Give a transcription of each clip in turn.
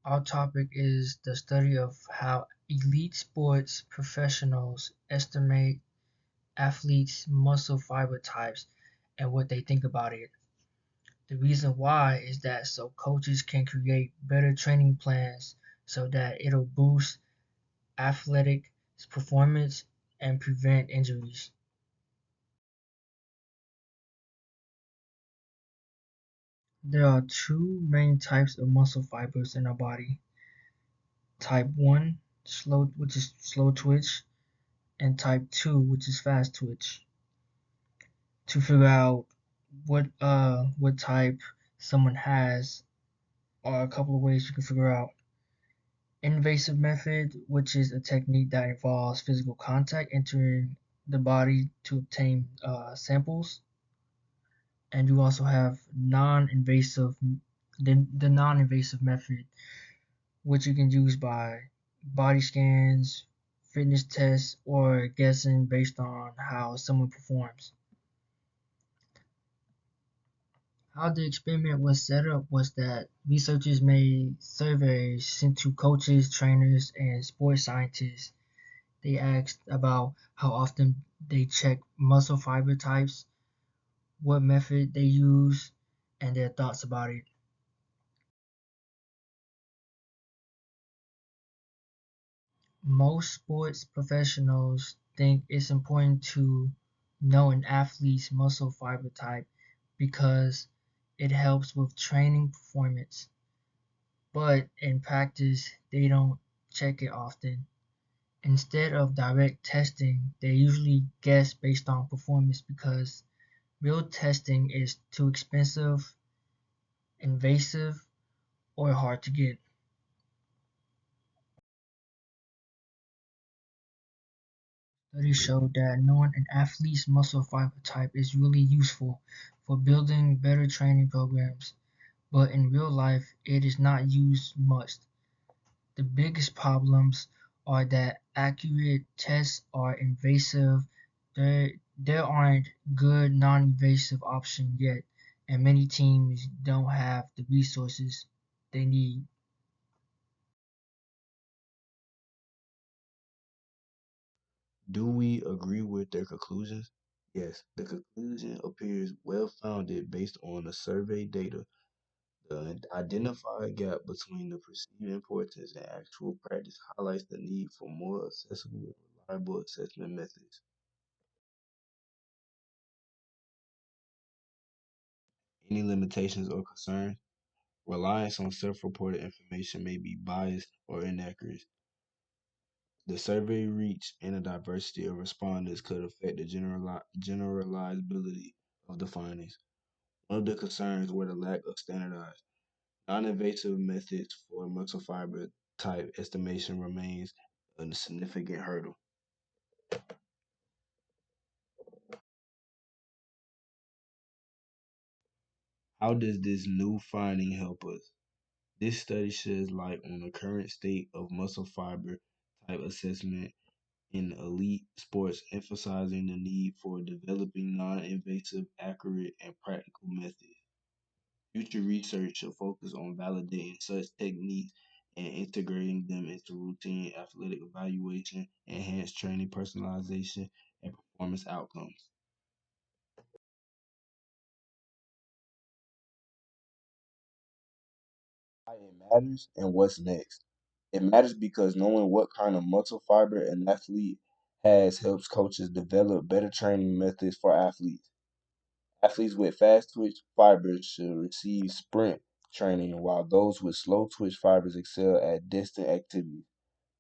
Our topic is the study of how elite sports professionals estimate athletes' muscle fiber types and what they think about it. The reason why is that so coaches can create better training plans so that it'll boost athletic performance and prevent injuries. There are two main types of muscle fibers in our body. Type 1, which is slow twitch, and type 2, which is fast twitch. To figure out what type someone has are a couple of ways you can figure out. Invasive method, which is a technique that involves physical contact entering the body to obtain samples. And you also have non-invasive, the non-invasive method, which you can use by body scans, fitness tests, or guessing based on how someone performs. How the experiment was set up was that researchers made surveys sent to coaches, trainers, and sports scientists. They asked about how often they check muscle fiber types, what method they use, and their thoughts about it. Most sports professionals think it's important to know an athlete's muscle fiber type because it helps with training performance, but in practice, they don't check it often. Instead of direct testing, they usually guess based on performance because real testing is too expensive, invasive, or hard to get. Studies show that knowing an athlete's muscle fiber type is really useful for building better training programs, but in real life it is not used much. The biggest problems are that accurate tests are invasive, there aren't good non-invasive options yet, and many teams don't have the resources they need. Do we agree with their conclusions? Yes, the conclusion appears well founded based on the survey data. The identified gap between the perceived importance and actual practice highlights the need for more accessible and reliable assessment methods. Any limitations or concerns? Reliance on self reported information may be biased or inaccurate. The survey reach and the diversity of respondents could affect the generalizability of the findings. One of the concerns were the lack of standardized, non-invasive methods for muscle fiber type estimation remains a significant hurdle. How does this new finding help us? This study sheds light on the current state of muscle fiber type assessment in elite sports, emphasizing the need for developing non-invasive, accurate, and practical methods. Future research should focus on validating such techniques and integrating them into routine athletic evaluation, enhanced training personalization, and performance outcomes. Why it matters and what's next. It matters because knowing what kind of muscle fiber an athlete has helps coaches develop better training methods for athletes. Athletes with fast twitch fibers should receive sprint training, while those with slow twitch fibers excel at distant activities.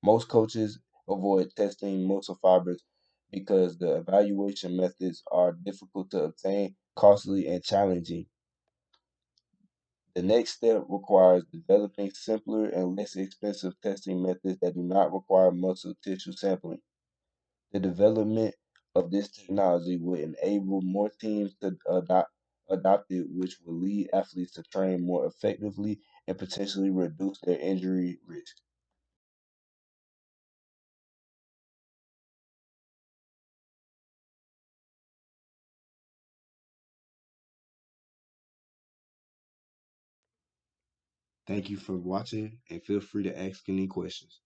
Most coaches avoid testing muscle fibers because the evaluation methods are difficult to obtain, costly, and challenging. The next step requires developing simpler and less expensive testing methods that do not require muscle tissue sampling. The development of this technology would enable more teams to adopt it, which will lead athletes to train more effectively and potentially reduce their injury risk. Thank you for watching and feel free to ask any questions.